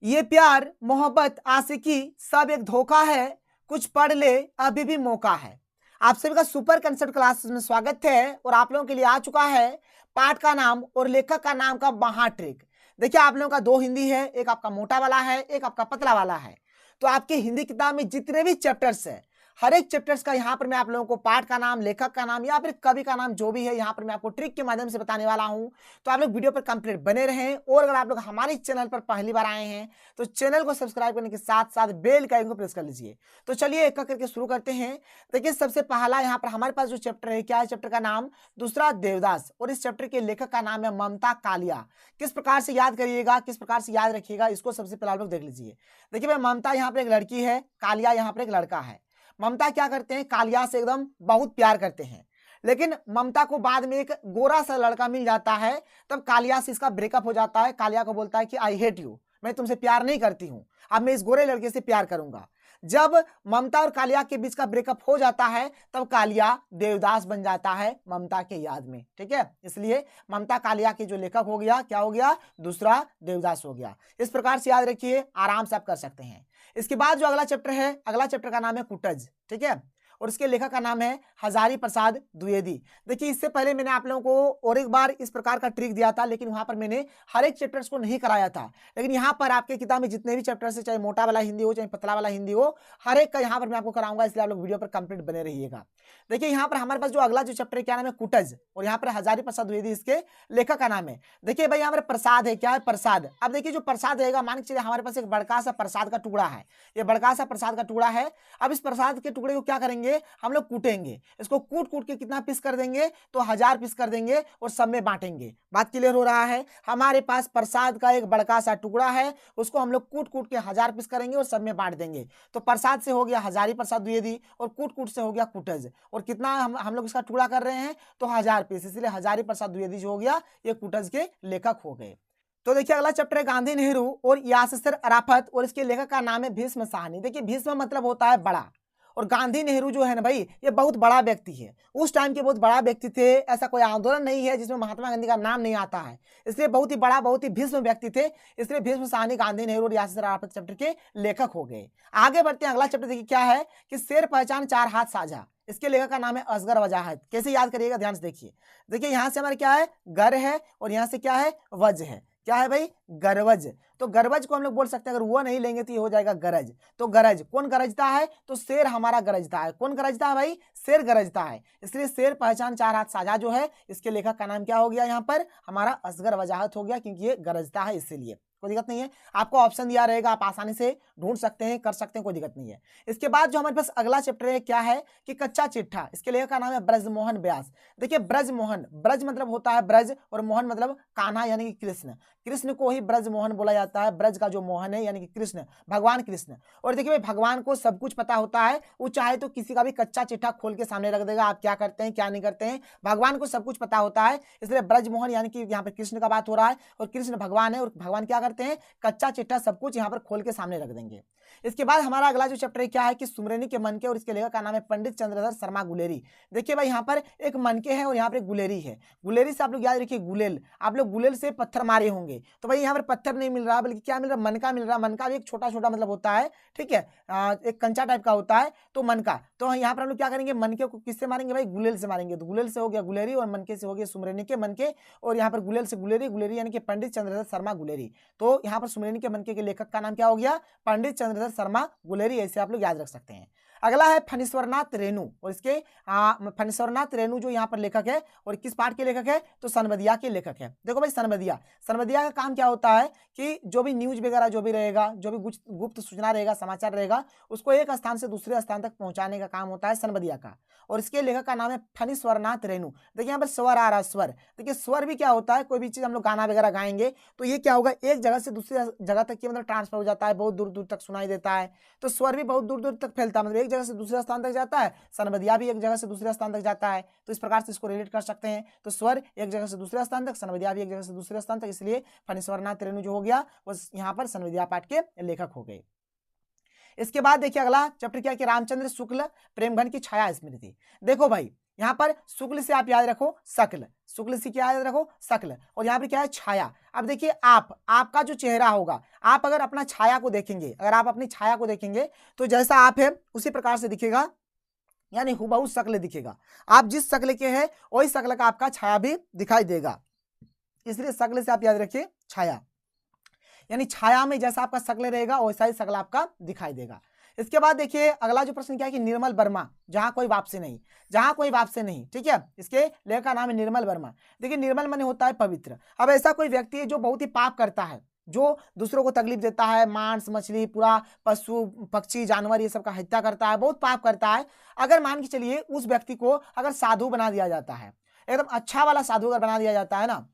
ये प्यार मोहब्बत आशिकी सब एक धोखा है, कुछ पढ़ ले अभी भी मौका है। आप सभी का सुपर कंसेप्ट क्लासेस में स्वागत है और आप लोगों के लिए आ चुका है पाठ का नाम और लेखक का नाम का महा ट्रिक। देखिए आप लोगों का दो हिंदी है, एक आपका मोटा वाला है, एक आपका पतला वाला है। तो आपकी हिंदी किताब में जितने भी चैप्टर्स है, हर एक चैप्टर्स का यहाँ पर मैं आप लोगों को पाठ का नाम, लेखक का नाम या फिर कवि का नाम जो भी है यहाँ पर मैं आपको ट्रिक के माध्यम से बताने वाला हूँ। तो आप लोग वीडियो पर कंप्लीट बने रहें और अगर आप लोग हमारे चैनल पर पहली बार आए हैं तो चैनल को सब्सक्राइब करने के साथ साथ बेल का आइकन को प्रेस कर लीजिए। तो चलिए एक करके शुरू करते हैं। देखिए सबसे पहला यहाँ पर हमारे पास जो चैप्टर है, क्या है चैप्टर का नाम? दूसरा देवदास। और इस चैप्टर के लेखक का नाम है ममता कालिया। किस प्रकार से याद करिएगा, किस प्रकार से याद रखिएगा, इसको सबसे पहले आप लोग देख लीजिए। देखिए भाई ममता यहाँ पर एक लड़की है, कालिया यहाँ पर एक लड़का है। ममता क्या करते हैं, कालिया से एकदम बहुत प्यार करते हैं, लेकिन ममता को बाद में एक गोरा सा लड़का मिल जाता है, तब कालिया से इसका ब्रेकअप हो जाता है। कालिया को बोलता है कि आई हेट यू, मैं तुमसे प्यार नहीं करती हूं, अब मैं इस गोरे लड़के से प्यार करूंगा। जब ममता और कालिया के बीच का ब्रेकअप हो जाता है तब कालिया देवदास बन जाता है ममता के याद में। ठीक है, इसलिए ममता कालिया के जो लेखक हो गया, क्या हो गया? दूसरा देवदास हो गया। इस प्रकार से याद रखिए, आराम से आप कर सकते हैं। इसके बाद जो अगला चैप्टर है, अगला चैप्टर का नाम है कुटज। ठीक है, और इसके लेखक का नाम है हजारी प्रसाद द्विवेदी। देखिए इससे पहले मैंने आप लोगों को और एक बार इस प्रकार का ट्रिक दिया था, लेकिन वहां पर मैंने हर एक चैप्टर्स को नहीं कराया था। लेकिन यहाँ पर आपके किताब में जितने भी चैप्टर्स है, चाहे मोटा वाला हिंदी हो चाहे पतला वाला हिंदी हो, हर एक का यहाँ पर मैं आपको कराऊंगा, इसलिए आप लोग वीडियो पर कंप्लीट बने रहिएगा। देखिए यहाँ पर हमारे पास जो अगला जो चैप्टर है, क्या नाम है? कुटज। और यहाँ पर हजारी प्रसाद द्विवेदी इसके लेखक का नाम है। देखिए भाई यहाँ पर प्रसाद है, क्या है? प्रसाद। अब देखिए जो प्रसाद रहेगा, मान के चलिए हमारे पास एक बड़का सा प्रसाद का टुकड़ा है, ये बड़का सा प्रसाद का टुकड़ा है। अब इस प्रसाद के टुकड़े को क्या करेंगे हम लोग? कूटेंगे। इसको कूट कूट के कितना पीस कर देंगे? तो 1000 पीस कर देंगे और सब में बांटेंगे। बात क्लियर हो रहा है? हमारे पास प्रसाद का एक बड़का सा टुकड़ा है, उसको हम लोग कूट कूट के 1000 पीस करेंगे और सब में बांट देंगे। तो प्रसाद से हो गया हजारी प्रसाद द्विवेदी और कूट कूट से हो गया कुटज। और कितना हम लोग इसका टुकड़ा कर रहे हैं? तो 1000 पीस, इसलिए हजारी प्रसाद द्विवेदी जो हो गया ये कुटज के लेखक हो गए। तो देखिए अगला चैप्टर है गांधी नेहरू और यासिर अराफत और इसके लेखक का नाम है भीष्म साहनी। देखिए भीष्म मतलब होता है बड़ा, और गांधी नेहरू जो है ना भाई, ये बहुत बड़ा व्यक्ति है, उस टाइम के बहुत बड़ा व्यक्ति थे। ऐसा कोई आंदोलन नहीं है जिसमें महात्मा गांधी का नाम नहीं आता है, इसलिए बहुत ही बड़ा, बहुत ही भीष्म व्यक्ति थे, इसलिए भीष्म साहनी गांधी नेहरू और यासिर अराफत चैप्टर के लेखक हो गए। आगे बढ़ते हैं, अगला चैप्टर देखिए क्या है कि शेर पहचान चार हाथ साझा। इसके लेखक का नाम है असगर वजाहत। कैसे याद करिएगा, ध्यान से देखिए। देखिए यहां से हमारे क्या है? गर है, और यहां से क्या है? वज है। क्या है भाई? गरवज। तो गरवज को हम लोग बोल सकते हैं, अगर वो नहीं लेंगे तो ये हो जाएगा गरज। तो गरज, कौन गरजता है? तो शेर हमारा गरजता है। कौन गरजता है भाई? शेर गरजता है। इसलिए शेर पहचान चार हाथ साझा जो है, इसके लेखक का नाम क्या हो गया? यहाँ पर हमारा असगर वजाहत हो गया, क्योंकि ये गरजता है, इसीलिए कोई दिक्कत नहीं है। आपको ऑप्शन दिया रहेगा, आप आसानी से ढूंढ सकते हैं, कर सकते हैं, कोई दिक्कत नहीं है। इसके बाद जो हमारे पास अगला चैप्टर है, क्या है कि कच्चा चिट्ठा। इसके लेखक का नाम है ब्रजमोहन व्यास। देखिए ब्रजमोहन, ब्रज मतलब होता है ब्रज और मोहन मतलब कान्हा यानी कि कृष्ण। कृष्ण को ही ब्रजमोहन बोला जाता है। ब्रज का जो मोहन है यानी कि कृष्ण, भगवान कृष्ण। और देखिए भाई भगवान को सब कुछ पता होता है, वो चाहे तो किसी का भी कच्चा चिट्ठा खोल के सामने रख देगा, आप क्या करते हैं क्या नहीं करते हैं, भगवान को सब कुछ पता होता है। इसलिए ब्रजमोहन यानी कि यहाँ पर कृष्ण का बात हो रहा है, और कृष्ण भगवान है, और भगवान क्या करते हैं? कच्चा चिट्ठा सब कुछ यहाँ पर खोल के सामने रख देंगे। इसके बाद हमारा अगला जो चैप्टर है, क्या है कि सुमरनी के मनके, और इसके लेखक का नाम है पंडित चंद्रधर शर्मा गुलेरी। देखिए भाई यहाँ पर एक मनके है और यहाँ पर एक गुलेरी है। गुलेरी से आप लोग याद रखिए गुलेल, आप लोग गुलेल से पत्थर मारे होंगे, तो भाई यहाँ पर पत्थर नहीं मिल रहा, बल्कि क्या मिल रहा? मनका मिल रहा। मनका भी एक छोटा छोटा मतलब होता है, ठीक है, एक कंचा टाइप का होता है, तो मनका। तो यहाँ पर हम लोग क्या करेंगे? मनके को किससे मारेंगे भाई? गुलेल से मारेंगे। तो गुलेल से हो गया गुलेरी और मनके से हो गया सुमरनी के मनके, और यहाँ पर गुलेल से गुलेरी, गुलेरी यानी कि पंडित चंद्रधर शर्मा गुलेरी। तो यहाँ पर सुमरनी के मनके के लेखक का नाम क्या हो गया? पंडित चंद्रधर शर्मा गुलेरी। ऐसे आप लोग याद रख सकते हैं। अगला है फणीश्वरनाथ रेणु, और इसके फणीश्वरनाथ रेणु जो यहाँ पर लेखक है, और किस पाठ के लेखक है? तो सनबदिया के लेखक है। देखो भाई सनबदिया, सनबदिया का काम क्या होता है कि जो भी न्यूज वगैरह जो भी रहेगा, जो भी गुप्त सूचना रहेगा, समाचार रहेगा, उसको एक स्थान से दूसरे स्थान तक पहुंचाने का काम होता है सनबदिया का। और इसके लेखक का नाम है फणीश्वरनाथ रेणु। देखिए यहाँ पर स्वर आ रहा है, स्वर। देखिए स्वर भी क्या होता है? कोई भी चीज हम लोग गाना वगैरह गाएंगे तो ये क्या होगा? एक जगह से दूसरी जगह तक मतलब ट्रांसफर हो जाता है, बहुत दूर दूर तक सुनाई देता है। तो स्वर भी बहुत दूर दूर तक फैलता है, मतलब एक जगह से दूसरे स्थान तक जाता है। सनबदिया भी एक जगह से दूसरे स्थान तक जाता है, तो इस प्रकार से इसको रिलेट कर सकते हैं। तो स्वर एक जगह से दूसरे स्थान तक, सनबदिया भी एक जगह से दूसरे स्थान तक, इसलिए फणीश्वरनाथ रेणु जो हो गया वो यहाँ पर सनबदिया पाठ के लेखक हो गए। इसके बाद देखिए अगला चैप्टर क्या कि रामचंद्र शुक्ल प्रेमघन की छाया स्मृति। देखो भाई यहाँ पर शुक्ल से आप याद रखो शकल, शुक्ल से क्या याद रखो शकल, और यहाँ पर क्या है छाया। अब देखिए आपका जो चेहरा होगा, आप अगर अपना छाया को देखेंगे, अगर आप अपनी छाया को देखेंगे तो जैसा आप है उसी प्रकार से दिखेगा, यानी हुबहू शक्ल दिखेगा। आप जिस शक्ल के हैं वही शक्ल का आपका छाया भी दिखाई देगा, इसलिए शक्ल से आप याद रखिए छाया, यानी छाया में जैसा आपका शक्ल रहेगा वैसा ही शक्ल आपका दिखाई देगा। इसके बाद देखिए अगला जो प्रश्न क्या है कि निर्मल वर्मा, जहां कोई वापसी नहीं, जहां कोई वापसी नहीं, ठीक है, इसके लेखक का नाम है निर्मल वर्मा। देखिए निर्मल माने होता है पवित्र। अब ऐसा कोई व्यक्ति है जो बहुत ही पाप करता है, जो दूसरों को तकलीफ देता है, मांस मछली पूरा पशु पक्षी जानवर ये सब का हत्या करता है, बहुत पाप करता है। अगर मान के चलिए उस व्यक्ति को अगर साधु बना दिया जाता है, एकदम अच्छा वाला साधु अगर बना दिया जाता है ना,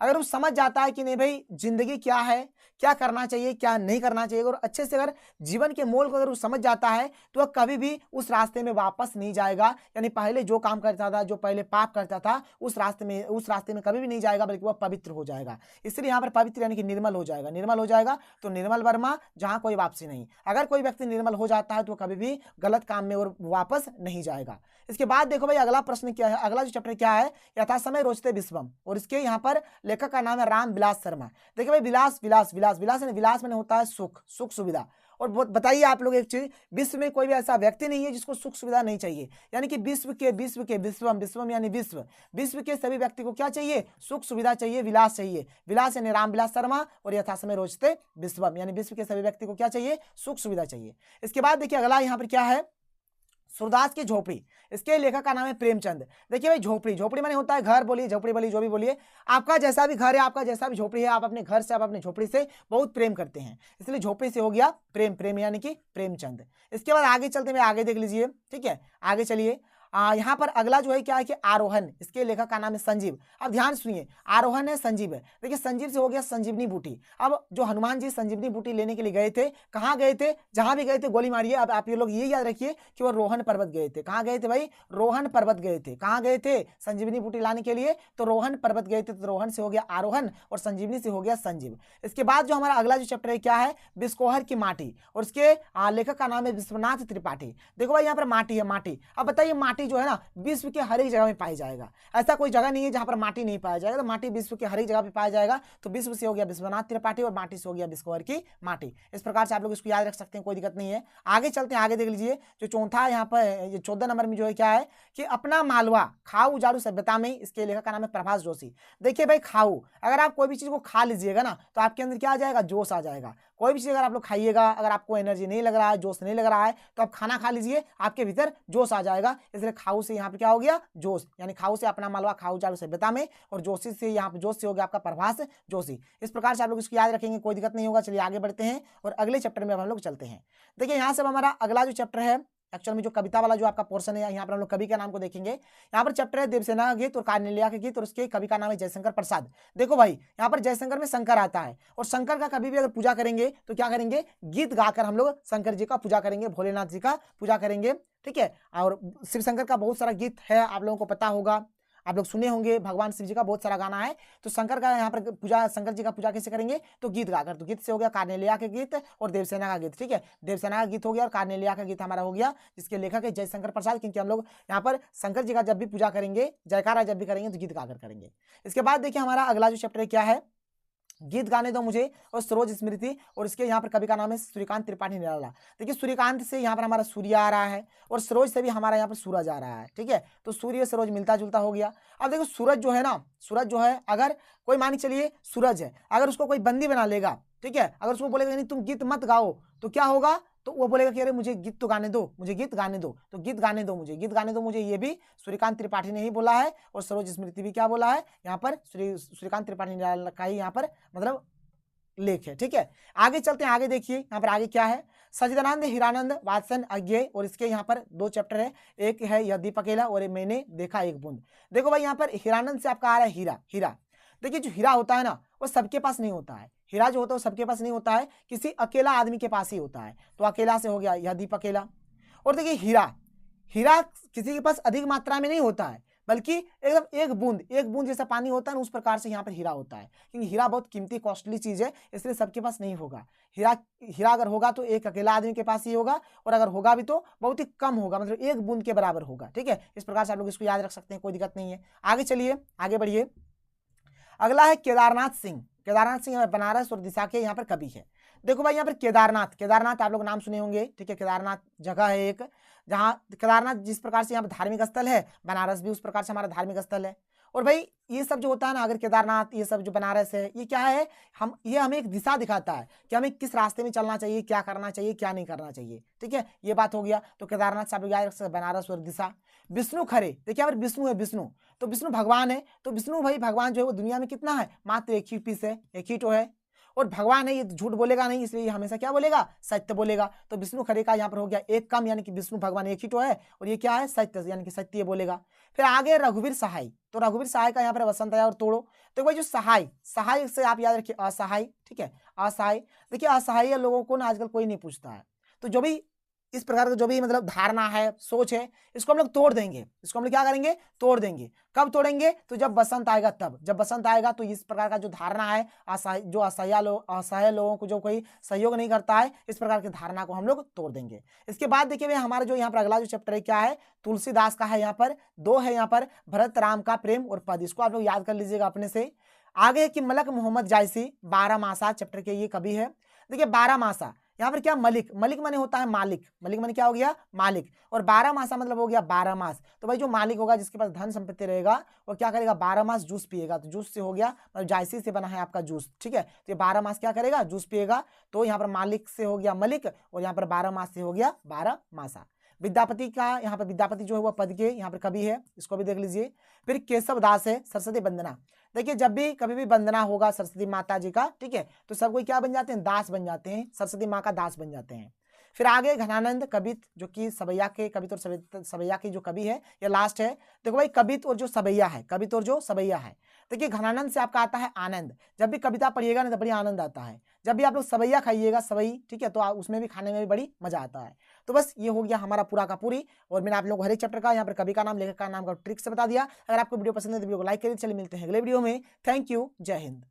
अगर वो समझ जाता है कि नहीं भाई जिंदगी क्या है, क्या करना चाहिए क्या नहीं करना चाहिए, और अच्छे से अगर जीवन के मोल को अगर वो समझ जाता है तो वह कभी भी उस रास्ते में वापस नहीं जाएगा। यानी पहले जो काम करता था, जो पहले पाप करता था, उस रास्ते में कभी भी नहीं जाएगा, बल्कि वह पवित्र हो जाएगा। इसलिए यहाँ पर पवित्र यानी कि निर्मल हो जाएगा, निर्मल हो जाएगा। तो निर्मल वर्मा, जहाँ कोई वापसी नहीं। अगर कोई व्यक्ति निर्मल हो जाता है तो कभी भी गलत काम में और वापस नहीं जाएगा। इसके बाद देखो भाई अगला प्रश्न क्या है, अगला जो चैप्टर क्या है, यथा समय रोचते विश्वम, और इसके यहाँ पर लेखक का नाम है राम विलास शर्मा। देखिए भाई विलास विलास विलास विलास यानी विलास में होता है सुख, सुख सुविधा। और बताइए आप लोग एक चीज, विश्व में कोई भी ऐसा व्यक्ति नहीं है जिसको सुख सुविधा नहीं चाहिए। यानी कि विश्व के विश्वम, विश्वम यानी विश्व के सभी व्यक्ति को क्या चाहिए, सुख सुविधा चाहिए, विलास चाहिए। विलास यानी राम विलास शर्मा, और यथा समय रोचते विश्वम यानी विश्व के सभी व्यक्ति को क्या चाहिए, सुख सुविधा चाहिए। इसके बाद देखिए अगला यहाँ पर क्या है, सूरदास की झोपड़ी, इसके लेखक का नाम है प्रेमचंद। देखिए भाई झोपड़ी, झोपड़ी माने होता है घर, बोलिए झोपड़ी बोलिए जो भी बोलिए, आपका जैसा भी घर है, आपका जैसा भी झोपड़ी है, आप अपने घर से आप अपने झोपड़ी से बहुत प्रेम करते हैं, इसलिए झोपड़ी से हो गया प्रेम, प्रेम यानी कि प्रेमचंद। इसके बाद आगे चलते हुए आगे देख लीजिए, ठीक है, आगे चलिए। यहाँ पर अगला जो है क्या है कि आरोहण, इसके लेखक का नाम है संजीव। अब ध्यान सुनिए, आरोहण है संजीव है। देखिए संजीव से हो गया संजीवनी बूटी। अब जो हनुमान जी संजीवनी बूटी लेने के लिए गए थे, कहाँ गए थे, जहां भी गए थे गोली मारिए। अब आप ये लोग ये याद रखिए कि वो रोहन पर्वत गए थे। कहाँ गए थे भाई, रोहन पर्वत गए थे। कहाँ गए थे, संजीवनी बूटी लाने के लिए, तो रोहन पर्वत गए थे। तो रोहन से हो गया आरोहण और संजीवनी से हो गया संजीव। इसके बाद जो हमारा अगला जो चैप्टर है क्या है, बिस्कोहर की माटी, और इसके लेखक का नाम है विश्वनाथ त्रिपाठी। देखो भाई यहाँ पर माटी है, माटी। अब बताइए माटी जो है ना विश्व के हर एक जगह में पाई जाएगा, ऐसा कोई जगह नहीं है जहां पर माटी नहीं पाया जाएगा। तो माटी विश्व के हर एक जगह पे पाया जाएगा। तो विश्व से हो गया विश्वनाथ त्रिपाठी और माटी से हो गया बिस्कोहर की माटी। इस प्रकार से आप लोग इसको याद रख सकते हैं, कोई दिक्कत नहीं है। आगे चलते हैं, आगे देख लीजिए जो चौथा यहाँ पर 14 नंबर में जो है क्या है कि अपना मालवा खाऊ उजाड़ू सभ्यता में, इसके लेखक का नाम है प्रभास जोशी। देखिए भाई खाऊ, अगर आप कोई भी चीज को खा लीजिएगा ना तो आपके अंदर क्या आ जाएगा, जोश आ जाएगा। कोई भी चीज अगर आप लोग खाइएगा, अगर आपको एनर्जी नहीं लग रहा है, जोश नहीं लग रहा है, तो आप खाना खा लीजिए, आपके भीतर जोश आ जाएगा। इसलिए खाऊ से यहाँ पे क्या हो गया, जोश, यानी खाऊ से अपना मालवा खाऊ उजाड़ू सभ्यता में, और जोशी से यहाँ पे जोश से हो गया आपका प्रभास जोशी। इस प्रकार से आप लोग इसको याद रखेंगे, कोई दिक्कत नहीं होगा। चलिए आगे बढ़ते हैं और अगले चैप्टर में अब हम लोग चलते हैं। देखिए यहाँ से हमारा अगला जो चैप्टर है, एक्चुअल में जो कविता वाला जो आपका पोर्शन है, यहाँ पर हम लोग कवि का नाम को देखेंगे। यहाँ पर चैप्टर है देवसेना का गीत और कार्नेलिया के गीत, और उसके कवि का नाम है जयशंकर प्रसाद। देखो भाई यहाँ पर जयशंकर में शंकर आता है, और शंकर का कभी भी अगर पूजा करेंगे तो क्या करेंगे, गीत गाकर हम लोग शंकर जी का पूजा करेंगे, भोलेनाथ जी का पूजा करेंगे, ठीक है। और शिव शंकर का बहुत सारा गीत है, आप लोगों को पता होगा, आप लोग सुने होंगे, भगवान शिव जी का बहुत सारा गाना है। तो शंकर का यहाँ पर पूजा, शंकर जी का पूजा कैसे करेंगे, तो गीत गाकर। तो गीत से हो गया कार्नेलिया के गीत और देवसेना का गीत, ठीक है। देवसेना का गीत हो गया और कार्नेलिया का गीत हमारा हो गया, जिसके लेखक है जयशंकर प्रसाद। क्योंकि हम लोग यहाँ पर शंकर जी का जब भी पूजा करेंगे, जयकारा जब भी करेंगे, तो गीत गाकर करेंगे। इसके बाद देखिए हमारा अगला जो चैप्टर क्या है, गीत गाने दो मुझे और सरोज स्मृति, और इसके यहाँ पर कवि का नाम है सूर्यकांत त्रिपाठी निराला। देखिए सूर्यकांत से यहाँ पर हमारा सूर्य आ रहा है, और सरोज से भी हमारा यहाँ पर सूरज आ रहा है, ठीक है। तो सूर्य सरोज मिलता जुलता हो गया। अब देखो सूरज जो है ना, सूरज जो है, अगर कोई मान के चलिए सूरज है, अगर उसको कोई बंदी बना लेगा, ठीक है, अगर उसको बोलेगा नहीं तुम गीत मत गाओ, तो क्या होगा, तो वो बोलेगा कि अरे मुझे गीत तो गाने दो, मुझे गीत गाने दो, तो गीत गाने दो मुझे, गीत गाने दो मुझे। ये भी सूर्यकांत त्रिपाठी ने ही बोला है, और सरोज स्मृति भी क्या बोला है, यहाँ पर सूर्यकांत त्रिपाठी निराला का ही यहाँ पर मतलब लेख है, ठीक है। आगे चलते हैं, आगे देखिए यहाँ पर आगे क्या है, सचिदानंद हीरानंद वात्सन अज्ञेय, और इसके यहाँ पर 2 चैप्टर है, एक है यह दीपकेला और मैंने देखा एक बूंद। देखो भाई यहाँ पर हीरानंद से आपका आ रहा है हीरा, हीरा। देखिए जो हीरा होता है ना वो सबके पास नहीं होता है, हीरा जो होता है वो सबके पास नहीं होता है, किसी अकेला आदमी के पास ही होता है। तो अकेला से हो गया यह दीपकेला। और देखिए हीरा, हीरा किसी के पास अधिक मात्रा में नहीं होता है, बल्कि एकदम एक बूंद जैसा पानी होता है ना, उस प्रकार से यहाँ पर हीरा होता है। क्योंकि हीरा बहुत कीमती कॉस्टली चीज है, इसलिए सबके पास नहीं होगा। हीरा अगर होगा तो एक अकेला आदमी के पास ही होगा, और अगर होगा भी तो बहुत ही कम होगा, मतलब एक बूंद के बराबर होगा। ठीक है, इस प्रकार से आप लोग इसको याद रख सकते हैं, कोई दिक्कत नहीं है। आगे चलिए, आगे बढ़िए। अगला है केदारनाथ सिंह। केदारनाथ सिंह बनारस और दिशा के यहाँ पर कवि है। देखो भाई, यहाँ पर केदारनाथ आप लोग नाम सुने होंगे। ठीक है, केदारनाथ जगह है एक, जहाँ केदारनाथ जिस प्रकार से यहाँ पर धार्मिक स्थल है, बनारस भी उस प्रकार से हमारा धार्मिक स्थल है। और भाई ये सब जो होता है ना, अगर केदारनाथ, ये सब जो बनारस है, ये क्या है, ये हमें एक दिशा दिखाता है कि हमें किस रास्ते में चलना चाहिए, क्या करना चाहिए, क्या नहीं करना चाहिए। ठीक है, ये बात हो गया। तो केदारनाथ से आप लोग याद रख सकते हैं, बनारस और दिशा। विष्णु खरे, देखिए यहाँ पर विष्णु है, विष्णु तो विष्णु भगवान है। तो विष्णु भाई भगवान जो है वो दुनिया में कितना है, मात्र एक ही पीस है, एक ही तो है। और भगवान है, ये झूठ बोलेगा नहीं, इसलिए ये हमेशा क्या बोलेगा, सत्य बोलेगा। तो विष्णु खरे का यहाँ पर हो गया एक कम, यानी कि विष्णु भगवान एक ही तो है, और ये क्या है, सत्य, यानी कि सत्य बोलेगा। फिर आगे रघुवीर सहाय। तो रघुवीर सहाय का यहाँ पर वसंत आया और तोड़ो। तो भाई जो सहाय से आप याद रखिए असहाय। ठीक है, असहाय, देखिए असहाय लोगों को ना आजकल कोई नहीं पूछता है। तो जो भी इस प्रकार का जो भी मतलब धारणा है, सोच है, इसको हम लोग तोड़ देंगे। इसको हम लोग क्या करेंगे, तोड़ देंगे। कब तोड़ेंगे, तो जब बसंत आएगा तब। जब बसंत आएगा तो इस प्रकार का जो धारणा है, असहाय लोगों को जो कोई सहयोग नहीं करता है, इस प्रकार की धारणा को हम लोग तोड़ देंगे। इसके बाद देखिए भाई, हमारा जो यहाँ पर अगला जो चैप्टर है क्या है, तुलसीदास का है। यहाँ पर दो है, यहाँ पर भरत राम का प्रेम और पद, इसको आप लोग याद कर लीजिएगा अपने से। आगे है कि मलक मोहम्मद जायसी, 12 मासा चैप्टर के ये कवि है। देखिए 12 मासा यहाँ पर क्या, मलिक माने होता है मालिक, मलिक माने क्या हो गया, मालिक। और 12 मासा मतलब हो गया 12 मास। तो भाई जो मालिक होगा, जिसके पास धन संपत्ति रहेगा, वो क्या करेगा, 12 मास जूस पिएगा। तो जूस से हो गया, मतलब जायसी से बना है आपका जूस। ठीक है, तो ये 12 मास क्या करेगा, जूस पिएगा। तो यहाँ पर मालिक से हो गया मलिक, और यहाँ पर 12 मास से हो गया 12 मासा। विद्यापति का यहाँ पर, विद्यापति जो है वो पद के यहाँ पर कवि है, इसको भी देख लीजिए। फिर केशव दास है, सरस्वती वंदना। देखिए जब भी कभी भी वंदना होगा सरस्वती माता जी का, ठीक है, तो सब कोई क्या बन जाते हैं, दास बन जाते हैं, सरस्वती माँ का दास बन जाते हैं। फिर आगे घनानंद कबित, जो कि सबैया के कबित और सबैया की जो कवि है, ये लास्ट है। देखो भाई कबित और जो सबैया है, कबित और जो सबैया है। देखिए घनानंद से आपका आता है आनंद। जब भी कविता पढ़िएगा ना तो बड़ी आनंद आता है। जब भी आप लोग सबैया खाइएगा, सबई, ठीक है, तो उसमें भी खाने में भी बड़ी मजा आता है। तो बस ये हो गया हमारा पूरा का पूरी, और मैंने आप लोगों को हर एक चैप्टर का यहाँ पर कवि का नाम, लेखक का नाम का ट्रिक से बता दिया। अगर आपको वीडियो पसंद है तो वीडियो को लाइक करिए। चलिए मिलते हैं अगले वीडियो में। थैंक यू, जय हिंद।